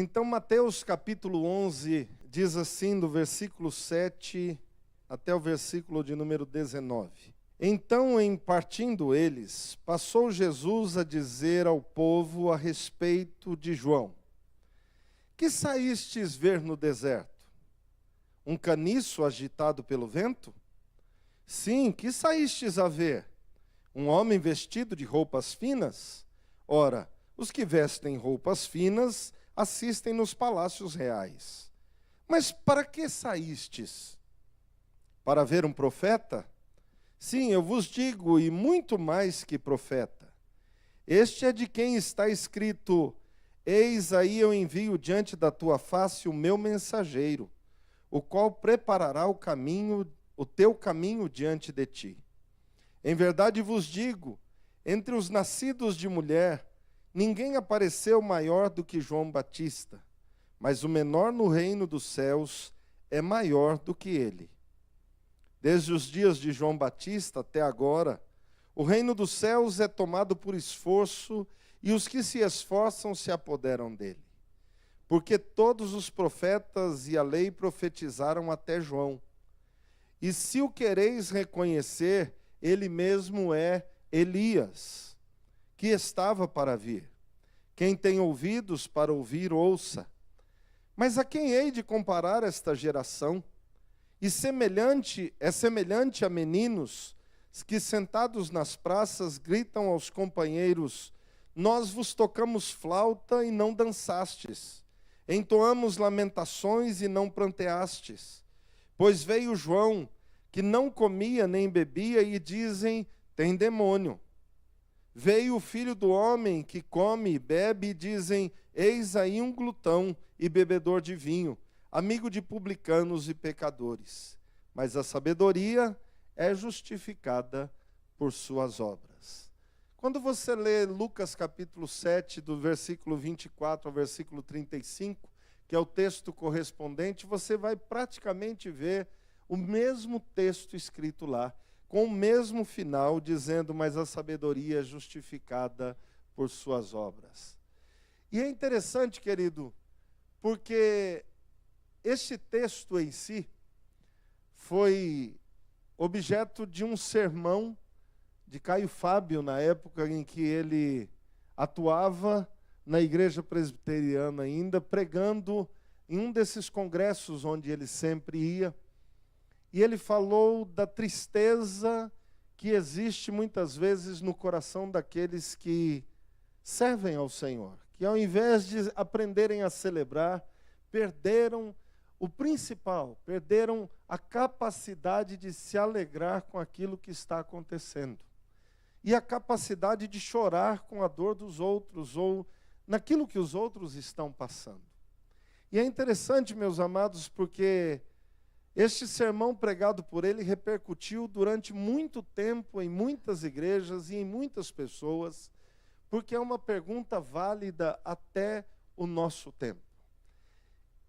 Então, Mateus capítulo 11 diz assim, do versículo 7 até o versículo de número 19. Então, em partindo eles, passou Jesus a dizer ao povo a respeito de João: que saístes ver no deserto? Um caniço agitado pelo vento? Sim, que saístes a ver? Um homem vestido de roupas finas? Ora, os que vestem roupas finas assistem nos palácios reais. Mas para que saístes? Para ver um profeta? Sim, eu vos digo, e muito mais que profeta. Este é de quem está escrito: eis aí eu envio diante da tua face o meu mensageiro, o qual preparará o teu caminho diante de ti. Em verdade vos digo, entre os nascidos de mulher, ninguém apareceu maior do que João Batista, mas o menor no reino dos céus é maior do que ele. Desde os dias de João Batista até agora, o reino dos céus é tomado por esforço, e os que se esforçam se apoderam dele. Porque todos os profetas e a lei profetizaram até João. E se o quereis reconhecer, ele mesmo é Elias, que estava para vir. Quem tem ouvidos para ouvir, ouça. Mas a quem hei de comparar esta geração? E semelhante a meninos que sentados nas praças gritam aos companheiros: nós vos tocamos flauta e não dançastes, entoamos lamentações e não pranteastes. Pois veio João, que não comia nem bebia, e dizem: tem demônio. Veio o Filho do Homem, que come e bebe, e dizem: eis aí um glutão e bebedor de vinho, amigo de publicanos e pecadores. Mas a sabedoria é justificada por suas obras. Quando você lê Lucas capítulo 7, do versículo 24 ao versículo 35, que é o texto correspondente, você vai praticamente ver o mesmo texto escrito lá, com o mesmo final, dizendo: mas a sabedoria é justificada por suas obras. E é interessante, querido, porque este texto em si foi objeto de um sermão de Caio Fábio, na época em que ele atuava na igreja presbiteriana ainda, pregando em um desses congressos onde ele sempre ia. E ele falou da tristeza que existe muitas vezes no coração daqueles que servem ao Senhor, que ao invés de aprenderem a celebrar, perderam o principal, perderam a capacidade de se alegrar com aquilo que está acontecendo. E a capacidade de chorar com a dor dos outros, ou naquilo que os outros estão passando. E é interessante, meus amados, porque este sermão pregado por ele repercutiu durante muito tempo em muitas igrejas e em muitas pessoas, porque é uma pergunta válida até o nosso tempo.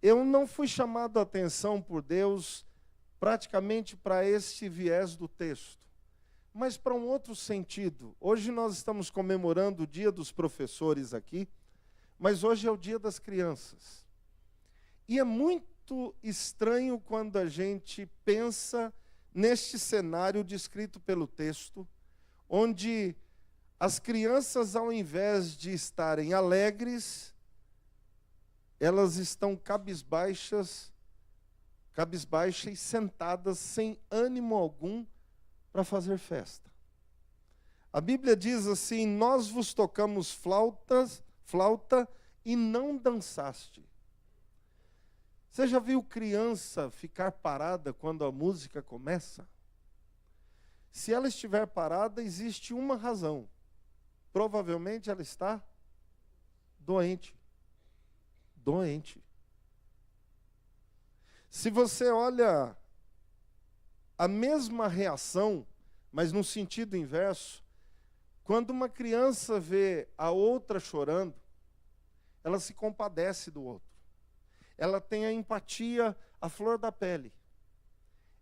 Eu não fui chamado a atenção por Deus praticamente para este viés do texto, mas para um outro sentido. Hoje nós estamos comemorando o Dia dos Professores aqui, mas hoje é o Dia das Crianças. E é muito estranho quando a gente pensa neste cenário descrito pelo texto, onde as crianças, ao invés de estarem alegres, elas estão cabisbaixas e sentadas sem ânimo algum para fazer festa. A Bíblia diz assim: nós vos tocamos flauta e não dançaste. Você já viu criança ficar parada quando a música começa? Se ela estiver parada, existe uma razão. Provavelmente ela está doente. Doente. Se você olha a mesma reação, mas no sentido inverso, quando uma criança vê a outra chorando, ela se compadece do outro. Ela tem a empatia à flor da pele.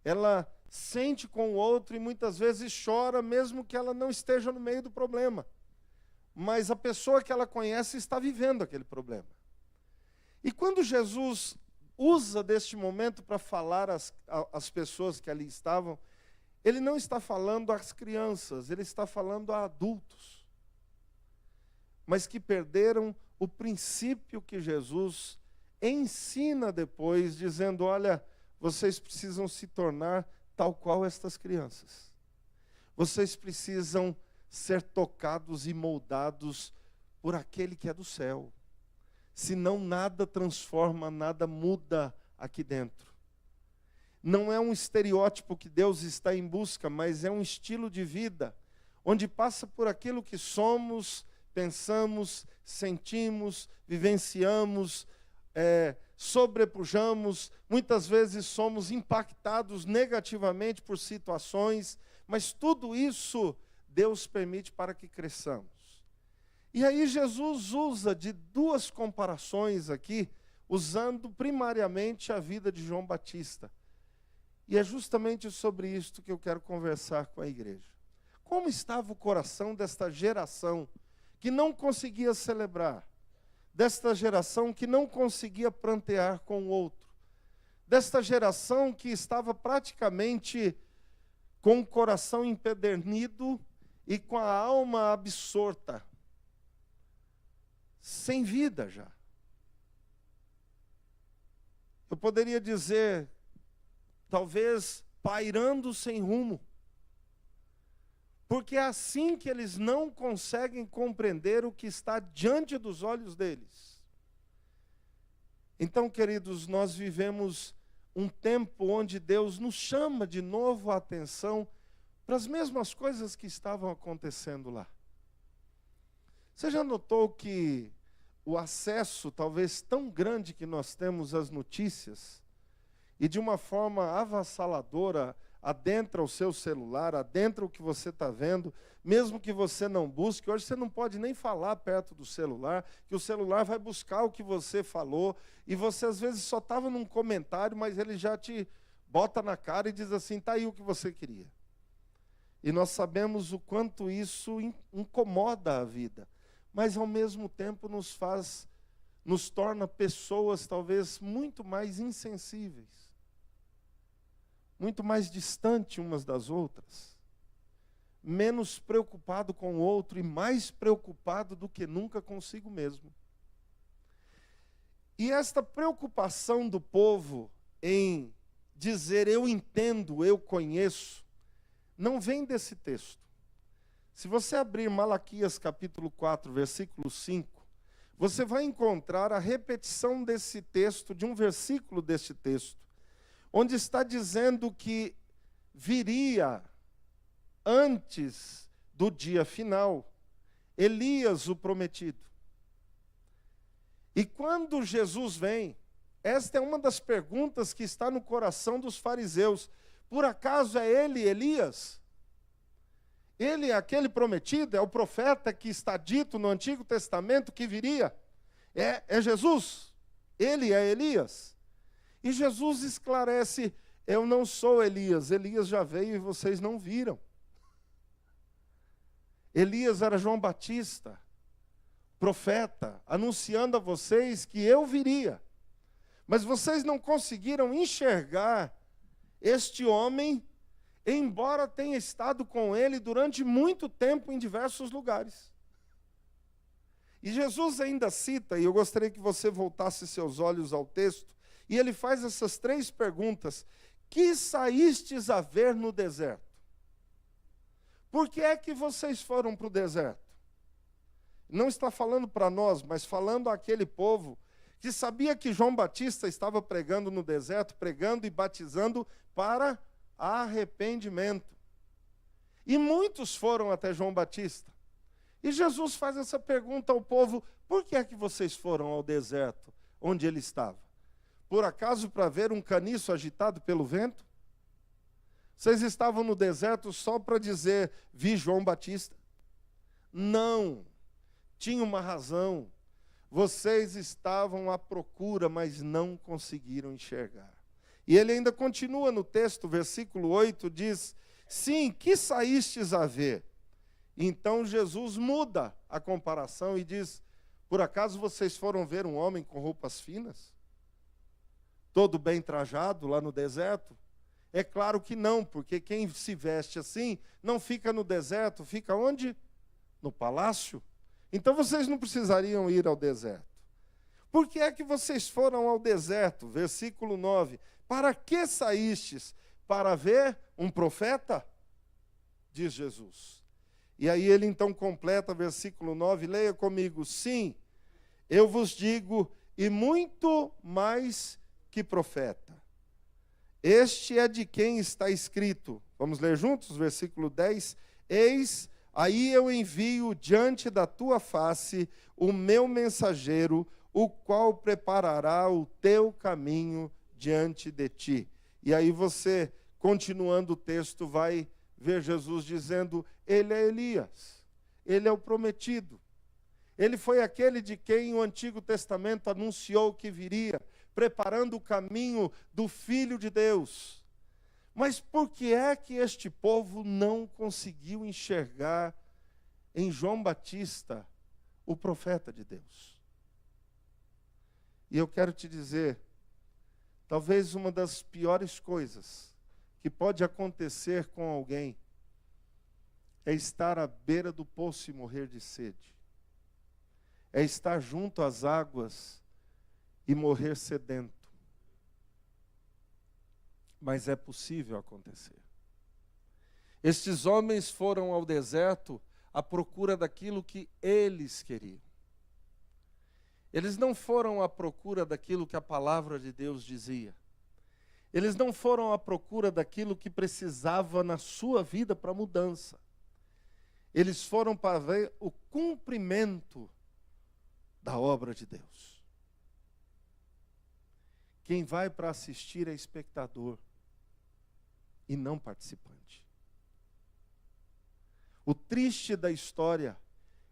Ela sente com o outro e muitas vezes chora, mesmo que ela não esteja no meio do problema. Mas a pessoa que ela conhece está vivendo aquele problema. quando Jesus usa deste momento para falar às pessoas que ali estavam, ele não está falando às crianças, ele está falando a adultos, mas que perderam o princípio que Jesus ensina depois, dizendo: olha, vocês precisam se tornar tal qual estas crianças. Vocês precisam ser tocados e moldados por aquele que é do céu. Senão nada transforma, nada muda aqui dentro. Não é um estereótipo que Deus está em busca, mas é um estilo de vida, onde passa por aquilo que somos, pensamos, sentimos, vivenciamos, sobrepujamos. Muitas vezes somos impactados negativamente por situações, mas tudo isso Deus permite para que cresçamos. E aí Jesus usa de duas comparações aqui, usando primariamente a vida de João Batista. E é justamente sobre isto que eu quero conversar com a igreja. Como estava o coração desta geração que não conseguia celebrar, desta geração que não conseguia prantear com o outro, desta geração que estava praticamente com o coração empedernido e com a alma absorta, sem vida já. Eu poderia dizer, talvez pairando sem rumo, porque é assim que eles não conseguem compreender o que está diante dos olhos deles. Então, queridos, nós vivemos um tempo onde Deus nos chama de novo a atenção para as mesmas coisas que estavam acontecendo lá. Você já notou que o acesso talvez tão grande que nós temos às notícias, e de uma forma avassaladora, adentra o seu celular, adentra o que você está vendo, mesmo que você não busque. Hoje você não pode nem falar perto do celular, que o celular vai buscar o que você falou, e você às vezes só estava num comentário, mas ele já te bota na cara e diz assim: está aí o que você queria. E nós sabemos o quanto isso incomoda a vida, mas ao mesmo tempo nos torna pessoas talvez muito mais insensíveis, muito mais distantes umas das outras, menos preocupado com o outro e mais preocupado do que nunca consigo mesmo. E esta preocupação do povo em dizer eu entendo, eu conheço, não vem desse texto. Se você abrir Malaquias capítulo 4, versículo 5, você vai encontrar a repetição desse texto, de um versículo deste texto, onde está dizendo que viria, antes do dia final, Elias, o prometido. E quando Jesus vem, esta é uma das perguntas que está no coração dos fariseus: por acaso é ele, Elias? Ele é aquele prometido, é o profeta que está dito no Antigo Testamento que viria? É Jesus? Ele é Elias? E Jesus esclarece: eu não sou Elias, Elias já veio e vocês não viram. Elias era João Batista, profeta, anunciando a vocês que eu viria. Mas vocês não conseguiram enxergar este homem, embora tenha estado com ele durante muito tempo em diversos lugares. E Jesus ainda cita, e eu gostaria que você voltasse seus olhos ao texto, e ele faz essas três perguntas: que saístes a ver no deserto? Por que é que vocês foram para o deserto? Não está falando para nós, mas falando àquele povo que sabia que João Batista estava pregando no deserto, pregando e batizando para arrependimento. E muitos foram até João Batista. E Jesus faz essa pergunta ao povo: por que é que vocês foram ao deserto onde ele estava? Por acaso para ver um caniço agitado pelo vento? Vocês estavam no deserto só para dizer: vi João Batista? Não, tinha uma razão. Vocês estavam à procura, mas não conseguiram enxergar. E ele ainda continua no texto, versículo 8, diz: sim, que saístes a ver? Então Jesus muda a comparação e diz: Por acaso vocês foram ver um homem com roupas finas? Todo bem trajado lá no deserto? É claro que não, porque quem se veste assim não fica no deserto, fica onde? No palácio. Então vocês não precisariam ir ao deserto. Por que é que vocês foram ao deserto? Versículo 9. Para que saístes? Para ver um profeta? Diz Jesus. E aí ele então completa versículo 9, leia comigo. Sim, eu vos digo, e muito mais que profeta. Este é de quem está escrito. Vamos ler juntos, versículo 10. Eis, aí eu envio diante da tua face o meu mensageiro, o qual preparará o teu caminho diante de ti. E aí você, continuando o texto, vai ver Jesus dizendo, ele é Elias, ele é o prometido. Ele foi aquele de quem o Antigo Testamento anunciou que viria, preparando o caminho do Filho de Deus. Mas por que é que este povo não conseguiu enxergar em João Batista o profeta de Deus? E eu quero te dizer, talvez uma das piores coisas que pode acontecer com alguém é estar à beira do poço e morrer de sede. É estar junto às águas e morrer sedento. Mas é possível acontecer. Estes homens foram ao deserto à procura daquilo que eles queriam. Eles não foram à procura daquilo que a palavra de Deus dizia. Eles não foram à procura daquilo que precisava na sua vida para mudança. Eles foram para ver o cumprimento da obra de Deus. Quem vai para assistir é espectador e não participante. O triste da história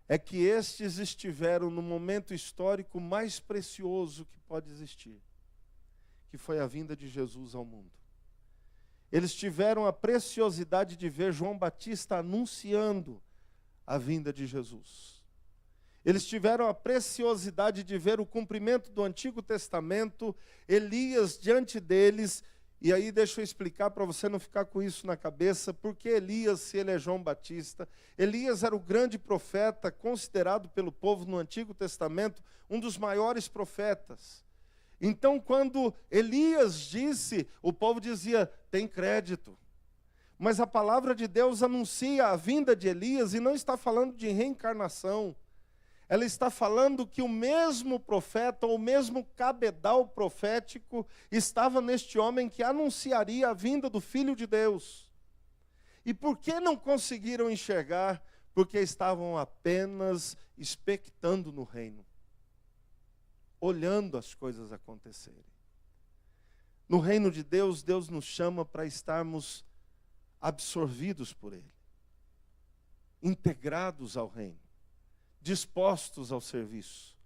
é que estes estiveram no momento histórico mais precioso que pode existir, que foi a vinda de Jesus ao mundo. Eles tiveram a preciosidade de ver João Batista anunciando a vinda de Jesus. Eles tiveram a preciosidade de ver o cumprimento do Antigo Testamento, Elias diante deles. E aí deixa eu explicar para você não ficar com isso na cabeça, porque Elias, se ele é João Batista, Elias era o grande profeta, considerado pelo povo no Antigo Testamento, um dos maiores profetas. Então, quando Elias disse, o povo dizia, tem crédito. Mas a palavra de Deus anuncia a vinda de Elias e não está falando de reencarnação. Ela está falando que o mesmo profeta, ou o mesmo cabedal profético, estava neste homem que anunciaria a vinda do Filho de Deus. E por que não conseguiram enxergar? Porque estavam apenas expectando no reino, olhando as coisas acontecerem. No reino de Deus, Deus nos chama para estarmos absorvidos por Ele, integrados ao reino, dispostos ao serviço.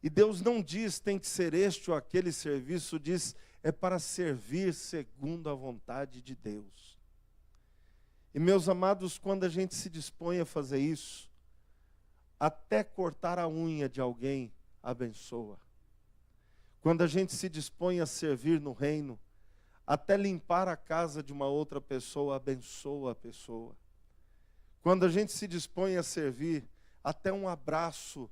E Deus não diz tem que ser este ou aquele serviço, diz é para servir segundo a vontade de Deus. E meus amados, quando a gente se dispõe a fazer isso, até cortar a unha de alguém abençoa. Quando a gente se dispõe a servir no reino, até limpar a casa de uma outra pessoa abençoa a pessoa. Quando a gente se dispõe a servir, até um abraço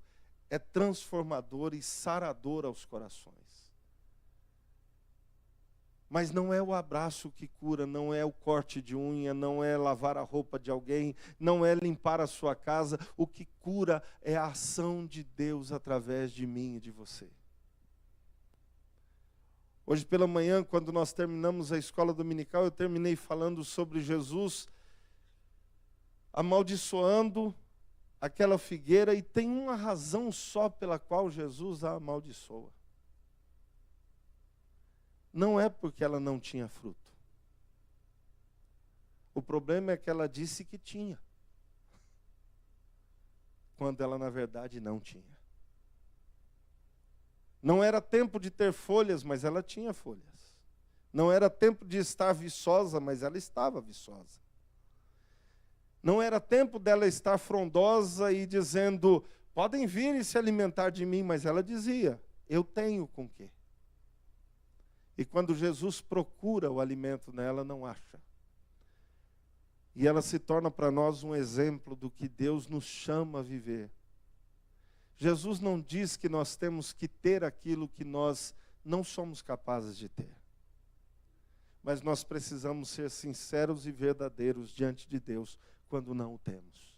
é transformador e sarador aos corações. Mas não é o abraço que cura, não é o corte de unha, não é lavar a roupa de alguém, não é limpar a sua casa. O que cura é a ação de Deus através de mim e de você. Hoje pela manhã, quando nós terminamos a escola dominical, eu terminei falando sobre Jesus amaldiçoando aquela figueira, e tem uma razão só pela qual Jesus a amaldiçoa. Não é porque ela não tinha fruto. O problema é que ela disse que tinha, quando ela na verdade não tinha. Não era tempo de ter folhas, mas ela tinha folhas. Não era tempo de estar viçosa, mas ela estava viçosa. Não era tempo dela estar frondosa e dizendo, Podem vir e se alimentar de mim, mas ela dizia, eu tenho com quê. E quando Jesus procura o alimento nela, não acha. E ela se torna para nós um exemplo do que Deus nos chama a viver. Jesus não diz que nós temos que ter aquilo que nós não somos capazes de ter. Mas nós precisamos ser sinceros e verdadeiros diante de Deus quando não o temos.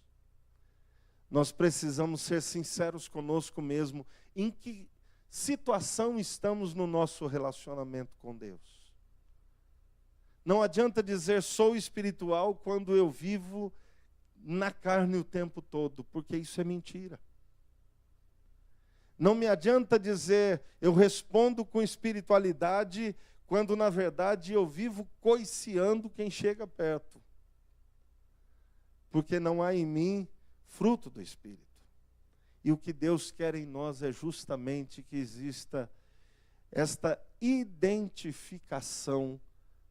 Nós precisamos ser sinceros conosco mesmo em que situação estamos no nosso relacionamento com Deus. Não adianta dizer sou espiritual quando eu vivo na carne o tempo todo, porque isso é mentira. Não me adianta dizer eu respondo com espiritualidade quando na verdade eu vivo coiciando quem chega perto. Porque não há em mim fruto do Espírito. E o que Deus quer em nós é justamente que exista esta identificação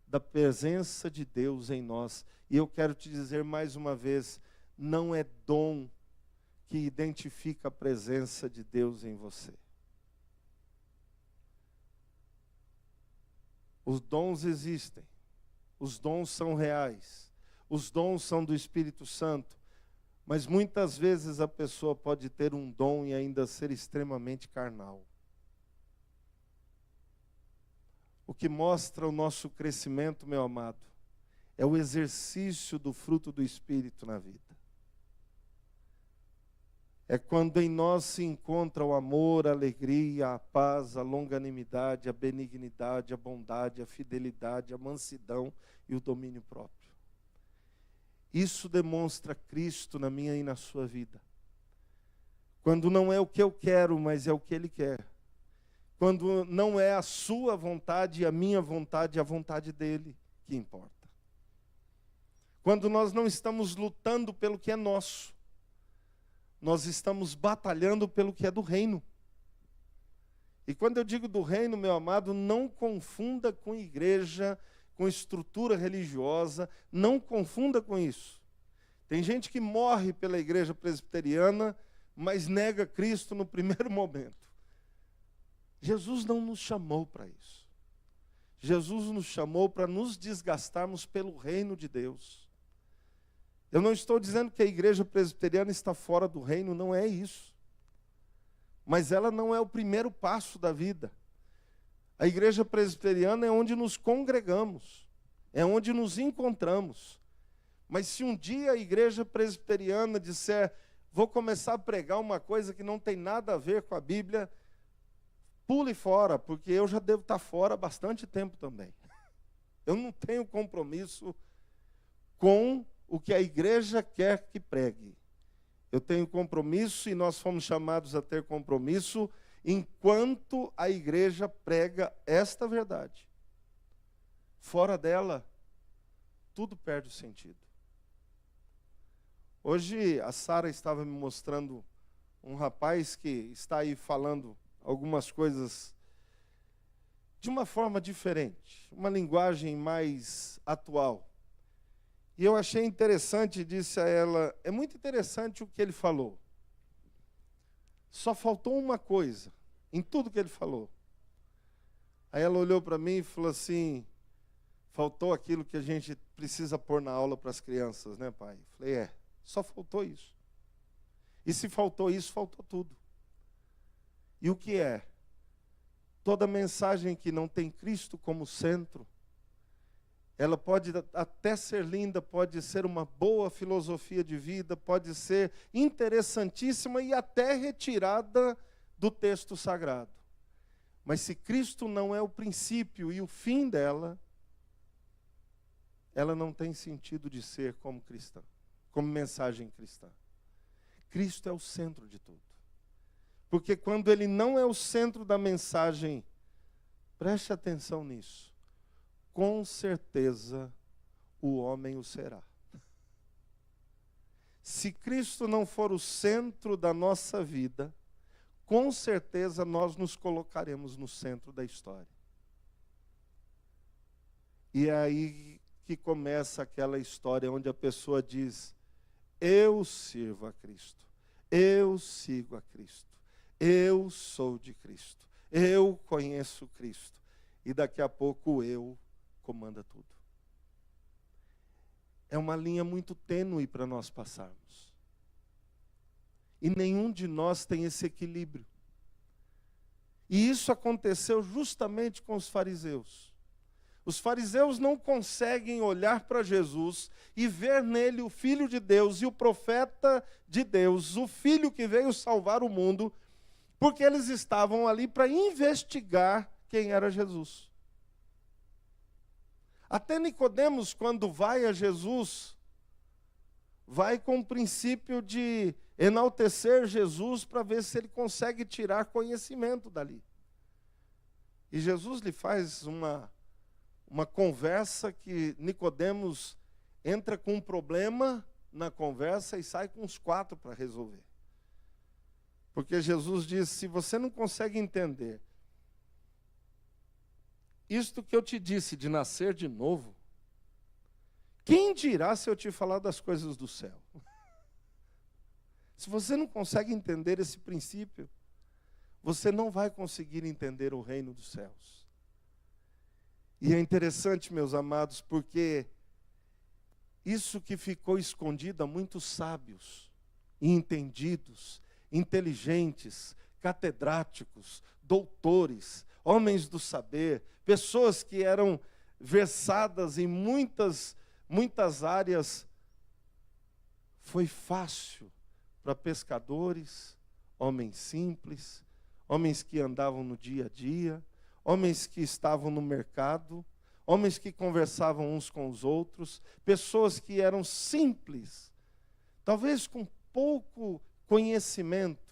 da presença de Deus em nós. E eu quero te dizer mais uma vez, não é dom que identifica a presença de Deus em você. Os dons existem, os dons são reais, os dons são do Espírito Santo, mas muitas vezes a pessoa pode ter um dom e ainda ser extremamente carnal. O que mostra o nosso crescimento, meu amado, é o exercício do fruto do Espírito na vida. É quando em nós se encontra o amor, a alegria, a paz, a longanimidade, a benignidade, a bondade, a fidelidade, a mansidão e o domínio próprio. Isso demonstra Cristo na minha e na sua vida. Quando não é o que eu quero, mas é o que Ele quer. Quando não é a sua vontade e a minha vontade, a vontade dEle que importa. Quando nós não estamos lutando pelo que é nosso, nós estamos batalhando pelo que é do reino. E quando eu digo do reino, meu amado, não confunda com igreja, com estrutura religiosa, não confunda com isso. Tem gente que morre pela igreja presbiteriana, mas nega Cristo no primeiro momento. Jesus não nos chamou para isso. Jesus nos chamou para nos desgastarmos pelo reino de Deus. Eu não estou dizendo que a igreja presbiteriana está fora do reino, não é isso. Mas ela não é o primeiro passo da vida. A igreja presbiteriana é onde nos congregamos, é onde nos encontramos. Mas se um dia a igreja presbiteriana disser, vou começar a pregar uma coisa que não tem nada a ver com a Bíblia, pule fora, porque eu já devo estar fora há bastante tempo também. Eu não tenho compromisso com o que a igreja quer que pregue. Eu tenho compromisso e nós fomos chamados a ter compromisso enquanto a igreja prega esta verdade. Fora dela, tudo perde o sentido. Hoje a Sara estava me mostrando um rapaz que está aí falando algumas coisas de uma forma diferente, uma linguagem mais atual. E eu achei interessante, disse a ela, é muito interessante o que ele falou. Só faltou uma coisa, em tudo que ele falou. Aí ela olhou para mim e falou assim, faltou aquilo que a gente precisa pôr na aula para as crianças, né, pai? Falei, só faltou isso. E se faltou isso, faltou tudo. E o que é? Toda mensagem que não tem Cristo como centro, ela pode até ser linda, pode ser uma boa filosofia de vida, pode ser interessantíssima e até retirada do texto sagrado. Mas se Cristo não é o princípio e o fim dela, ela não tem sentido de ser como cristã, como mensagem cristã. Cristo é o centro de tudo. Porque quando Ele não é o centro da mensagem, preste atenção nisso. Com certeza o homem o será. Se Cristo não for o centro da nossa vida, com certeza nós nos colocaremos no centro da história. E é aí que começa aquela história onde a pessoa diz, eu sirvo a Cristo, Eu sigo a Cristo. Eu sou de Cristo. Eu conheço Cristo. E daqui a pouco o eu comanda tudo. É uma linha muito tênue para nós passarmos. E nenhum de nós tem esse equilíbrio. E isso aconteceu justamente com os fariseus. Os fariseus não conseguem olhar para Jesus e ver nele o Filho de Deus e o profeta de Deus, o Filho que veio salvar o mundo, porque eles estavam ali para investigar quem era Jesus. Até Nicodemos, quando vai a Jesus, vai com o princípio de enaltecer Jesus para ver se ele consegue tirar conhecimento dali. E Jesus lhe faz uma conversa que Nicodemos entra com um problema na conversa e sai com uns 4 para resolver. Porque Jesus diz, se você não consegue entender isto que eu te disse de nascer de novo, quem dirá se eu te falar das coisas do céu? Se você não consegue entender esse princípio, você não vai conseguir entender o reino dos céus. E é interessante, meus amados, porque isso que ficou escondido a muitos sábios, e entendidos, inteligentes, catedráticos, doutores, homens do saber, pessoas que eram versadas em muitas áreas, foi fácil para pescadores, homens simples, homens que andavam no dia a dia, homens que estavam no mercado, homens que conversavam uns com os outros, pessoas que eram simples, talvez com pouco conhecimento,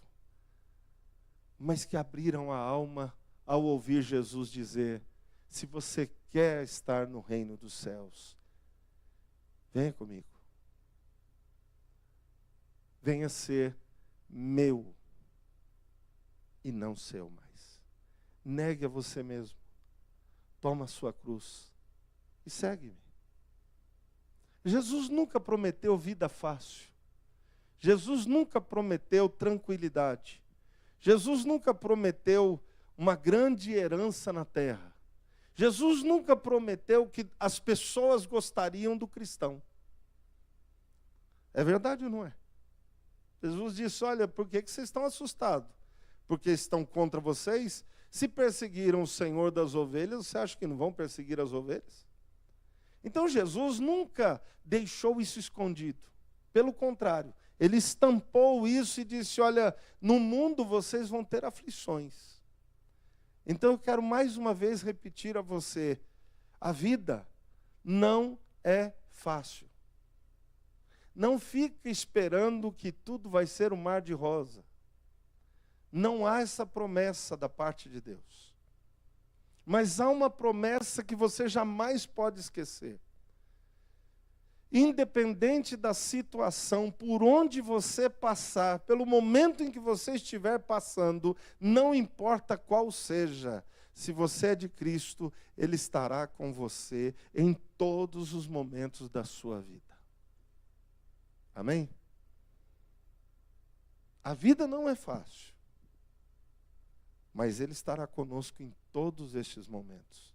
mas que abriram a alma ao ouvir Jesus dizer, se você quer estar no reino dos céus, venha comigo. Venha ser meu e não seu mais. Negue a você mesmo. Toma a sua cruz e segue-me. Jesus nunca prometeu vida fácil. Jesus nunca prometeu tranquilidade. Jesus nunca prometeu uma grande herança na terra. Jesus nunca prometeu que as pessoas gostariam do cristão. É verdade ou não é? Jesus disse, olha, por que vocês estão assustados? Porque estão contra vocês? Se perseguiram o Senhor das ovelhas, você acha que não vão perseguir as ovelhas? Então Jesus nunca deixou isso escondido. Pelo contrário, ele estampou isso e disse, olha, no mundo vocês vão ter aflições. Então eu quero mais uma vez repetir a você, a vida não é fácil. Não fique esperando que tudo vai ser um mar de rosa. Não há essa promessa da parte de Deus. Mas há uma promessa que você jamais pode esquecer. Independente da situação, por onde você passar, pelo momento em que você estiver passando, não importa qual seja, se você é de Cristo, Ele estará com você em todos os momentos da sua vida. Amém? A vida não é fácil, mas Ele estará conosco em todos estes momentos.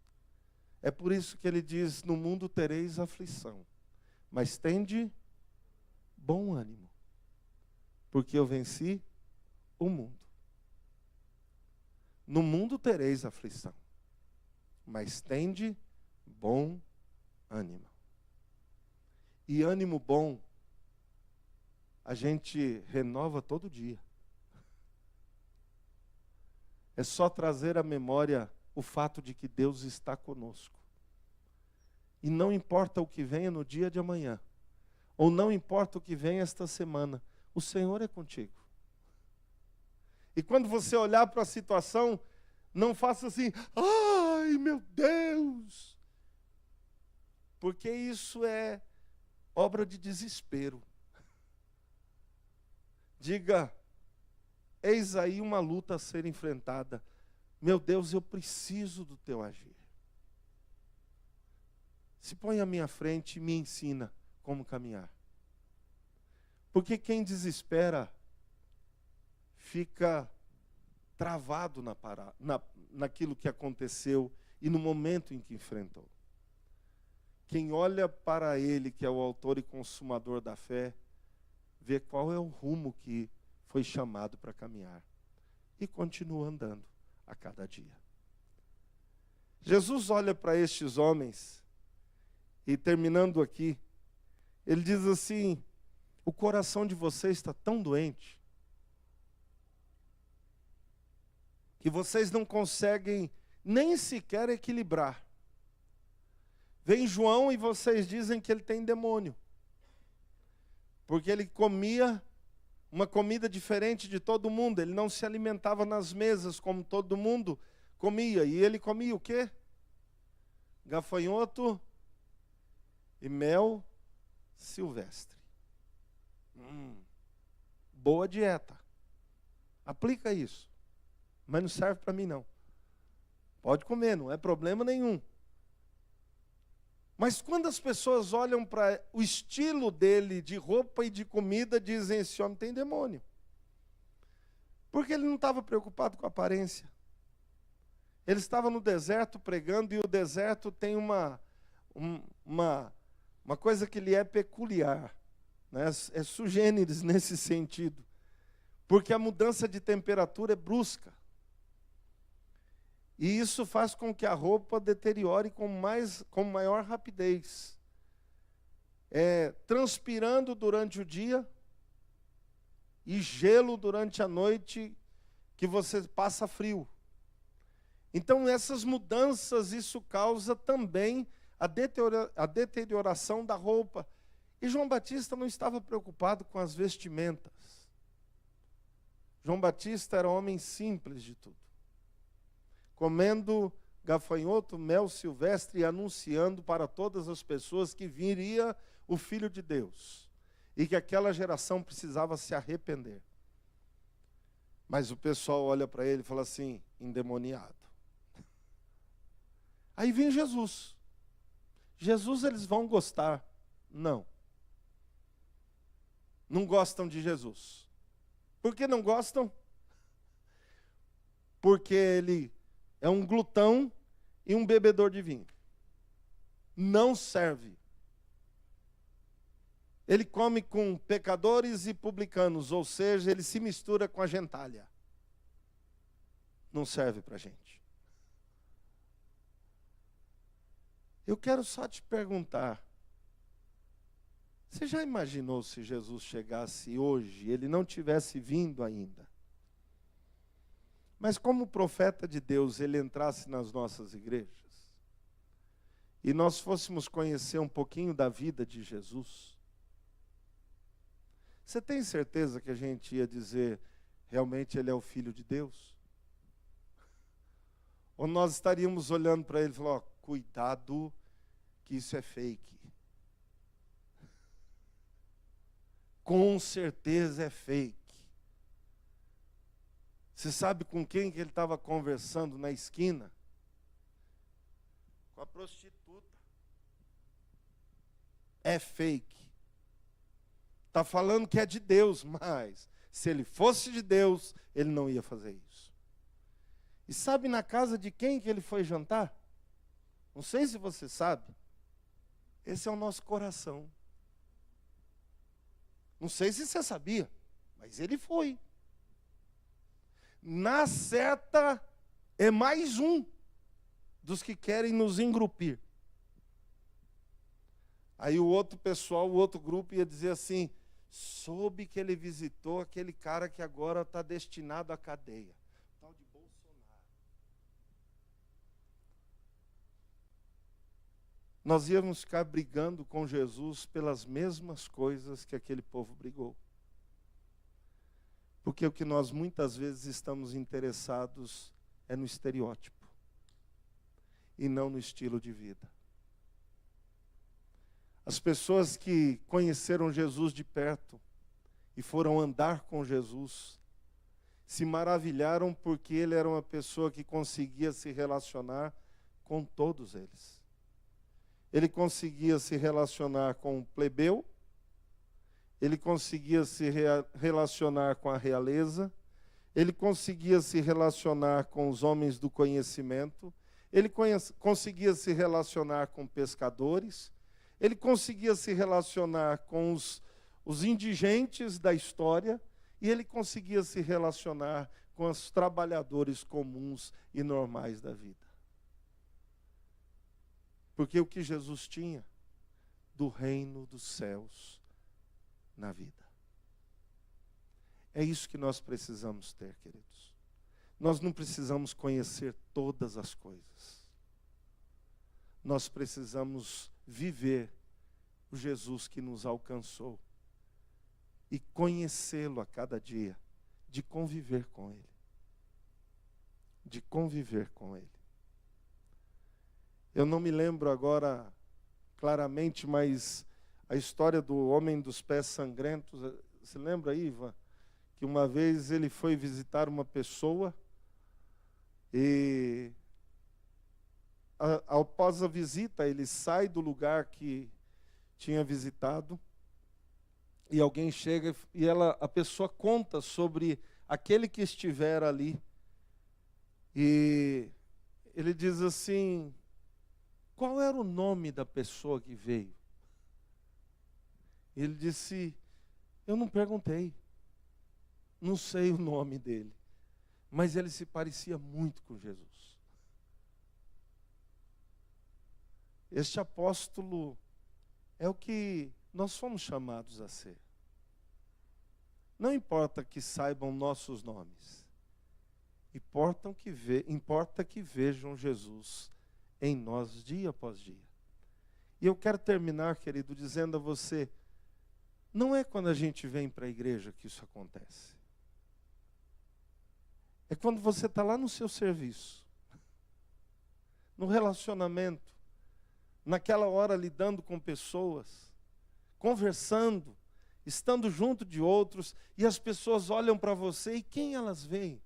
É por isso que Ele diz, no mundo tereis aflição, mas tende bom ânimo, porque eu venci o mundo. No mundo tereis aflição, mas tende bom ânimo. E ânimo bom, a gente renova todo dia. É só trazer à memória o fato de que Deus está conosco. E não importa o que venha no dia de amanhã, ou não importa o que venha esta semana, o Senhor é contigo. E quando você olhar para a situação, não faça assim, ai meu Deus, porque isso é obra de desespero. Diga, eis aí uma luta a ser enfrentada. Meu Deus, eu preciso do teu agir. Se põe à minha frente e me ensina como caminhar. Porque quem desespera fica travado naquilo que aconteceu e no momento em que enfrentou. Quem olha para ele, que é o autor e consumador da fé, vê qual é o rumo que foi chamado para caminhar e continua andando a cada dia. Jesus olha para estes homens e, terminando aqui, ele diz assim: o coração de vocês está tão doente que vocês não conseguem nem sequer equilibrar. Vem João e vocês dizem que ele tem demônio, porque ele comia uma comida diferente de todo mundo, ele não se alimentava nas mesas como todo mundo comia, e ele comia o quê? Gafanhoto e mel silvestre. Boa dieta, aplica isso, mas não serve para mim não. Pode comer, não é problema nenhum. Mas quando as pessoas olham para o estilo dele de roupa e de comida, dizem: esse homem tem demônio. Porque ele não estava preocupado com a aparência. Ele estava no deserto pregando, e o deserto tem uma coisa que lhe é peculiar, né? É sui generis nesse sentido. Porque a mudança de temperatura é brusca. E isso faz com que a roupa deteriore com maior rapidez. Transpirando durante o dia e gelo durante a noite, que você passa frio. Então, essas mudanças, isso causa também a deterioração da roupa. E João Batista não estava preocupado com as vestimentas. João Batista era homem simples de tudo, comendo gafanhoto, mel silvestre, e anunciando para todas as pessoas que viria o Filho de Deus, e que aquela geração precisava se arrepender. Mas o pessoal olha para ele e fala assim: endemoniado. Aí vem Jesus. Jesus eles vão gostar? Não. Não gostam de Jesus. Por que não gostam? Porque ele é um glutão e um bebedor de vinho. Não serve. Ele come com pecadores e publicanos, ou seja, ele se mistura com a gentalha. Não serve para a gente. Eu quero só te perguntar: você já imaginou se Jesus chegasse hoje, ele não tivesse vindo ainda, mas como profeta de Deus, ele entrasse nas nossas igrejas e nós fôssemos conhecer um pouquinho da vida de Jesus? Você tem certeza que a gente ia dizer: realmente ele é o Filho de Deus? Ou nós estaríamos olhando para ele e falando: cuidado que isso é fake. Com certeza é fake. Você sabe com quem que ele estava conversando na esquina? Com a prostituta. É fake. Está falando que é de Deus, mas se ele fosse de Deus, ele não ia fazer isso. E sabe na casa de quem que ele foi jantar? Não sei se você sabe. Esse é o nosso coração. Não sei se você sabia, mas ele foi. Na seta é mais um dos que querem nos engrupir. Aí o outro pessoal, o outro grupo ia dizer assim: soube que ele visitou aquele cara que agora está destinado à cadeia. Tal de Bolsonaro. Nós íamos ficar brigando com Jesus pelas mesmas coisas que aquele povo brigou. Porque o que nós muitas vezes estamos interessados é no estereótipo e não no estilo de vida. As pessoas que conheceram Jesus de perto e foram andar com Jesus se maravilharam porque ele era uma pessoa que conseguia se relacionar com todos eles. Ele conseguia se relacionar com o plebeu, ele conseguia se relacionar com a realeza, ele conseguia se relacionar com os homens do conhecimento, ele conseguia se relacionar com pescadores, ele conseguia se relacionar com os indigentes da história, e ele conseguia se relacionar com os trabalhadores comuns e normais da vida. Porque o que Jesus tinha? Do reino dos céus na vida. É isso que nós precisamos ter, queridos. Nós não precisamos conhecer todas as coisas. Nós precisamos viver o Jesus que nos alcançou e conhecê-lo a cada dia, de conviver com Ele. De conviver com Ele. Eu não me lembro agora claramente, mas a história do homem dos pés sangrentos, você lembra, Iva? Que uma vez ele foi visitar uma pessoa e após a visita ele sai do lugar que tinha visitado e alguém chega e a pessoa conta sobre aquele que estivera ali e ele diz assim: qual era o nome da pessoa que veio? Ele disse: eu não perguntei. Não sei o nome dele, mas ele se parecia muito com Jesus. Este apóstolo é o que nós somos chamados a ser. Não importa que saibam nossos nomes, importa que vejam Jesus em nós dia após dia. E eu quero terminar, querido, dizendo a você, não é quando a gente vem para a igreja que isso acontece. É quando você está lá no seu serviço, no relacionamento, naquela hora lidando com pessoas, conversando, estando junto de outros, e as pessoas olham para você e quem elas veem?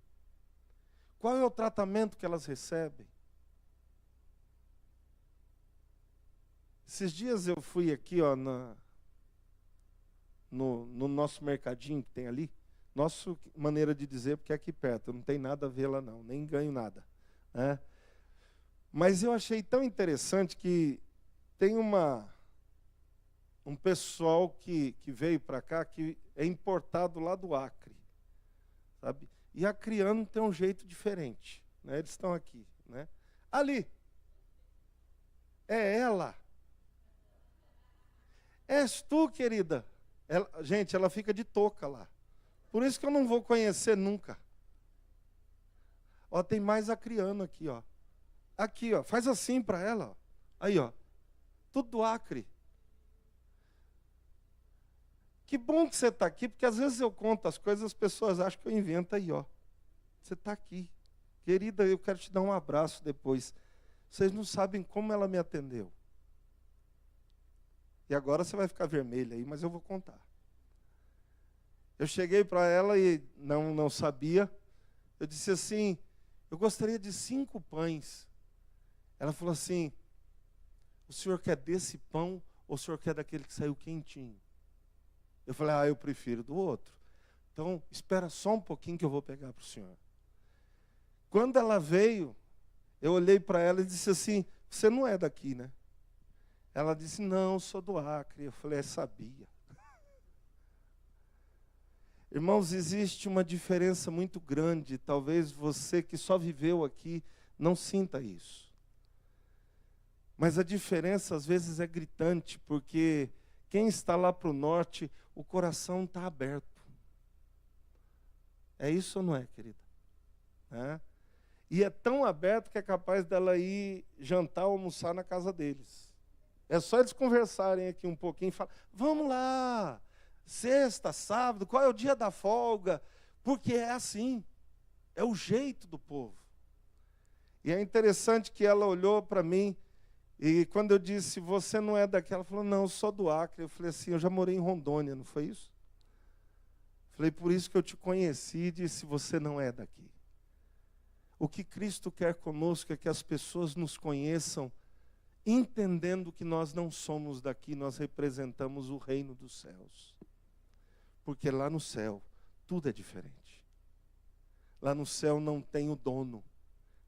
Qual é o tratamento que elas recebem? Esses dias eu fui aqui ó, no nosso mercadinho que tem ali, nossa maneira de dizer, porque é aqui perto, não tem nada a ver lá não, nem ganho nada. Né? Mas eu achei tão interessante que tem um pessoal que veio para cá, que é importado lá do Acre. Sabe? E acriano tem um jeito diferente. Né? Eles estão aqui. Né? Ali. É ela. És tu, querida. Gente, ela fica de touca lá. Por isso que eu não vou conhecer nunca. Ó, tem mais acriano aqui, ó. Aqui, ó. Faz assim para ela. Ó. Aí, ó. Tudo do Acre. Que bom que você está aqui, porque às vezes eu conto as coisas, as pessoas acham que eu invento aí, ó. Você está aqui. Querida, eu quero te dar um abraço depois. Vocês não sabem como ela me atendeu. E agora você vai ficar vermelha aí, mas eu vou contar. Eu cheguei para ela e não sabia. Eu disse assim, eu gostaria de 5 pães. Ela falou assim, o senhor quer desse pão ou o senhor quer daquele que saiu quentinho? Eu falei, eu prefiro do outro. Então, espera só um pouquinho que eu vou pegar para o senhor. Quando ela veio, eu olhei para ela e disse assim, você não é daqui, né? Ela disse, não, sou do Acre. Eu falei, sabia. Irmãos, existe uma diferença muito grande. Talvez você que só viveu aqui não sinta isso. Mas a diferença às vezes é gritante, porque quem está lá para o norte, o coração está aberto. É isso ou não é, querida? É? E é tão aberto que é capaz dela ir jantar ou almoçar na casa deles. É só eles conversarem aqui um pouquinho e falar, vamos lá, sexta, sábado, qual é o dia da folga? Porque é assim, é o jeito do povo. E é interessante que ela olhou para mim, e quando eu disse, você não é daqui, ela falou, não, eu sou do Acre. Eu falei assim, eu já morei em Rondônia, não foi isso? Falei, por isso que eu te conheci e disse, você não é daqui. O que Cristo quer conosco é que as pessoas nos conheçam, entendendo que nós não somos daqui, nós representamos o reino dos céus. Porque lá no céu, tudo é diferente. Lá no céu não tem o dono.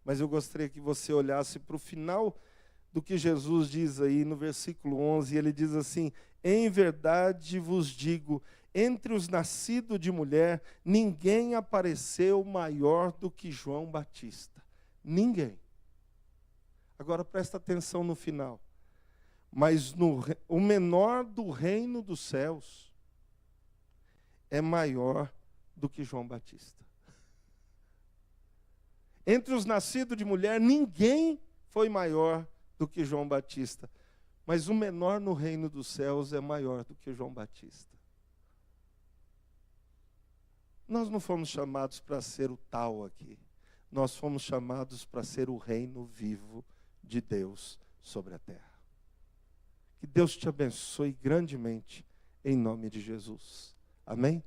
Mas eu gostaria que você olhasse para o final do que Jesus diz aí no versículo 11. Ele diz assim: em verdade vos digo, entre os nascidos de mulher, ninguém apareceu maior do que João Batista. Ninguém. Agora presta atenção no final. Mas o menor do reino dos céus é maior do que João Batista. Entre os nascidos de mulher, ninguém foi maior do que João Batista. Mas o menor no reino dos céus é maior do que João Batista. Nós não fomos chamados para ser o tal aqui. Nós fomos chamados para ser o reino vivo de Deus sobre a terra. Que Deus te abençoe grandemente, em nome de Jesus. Amém?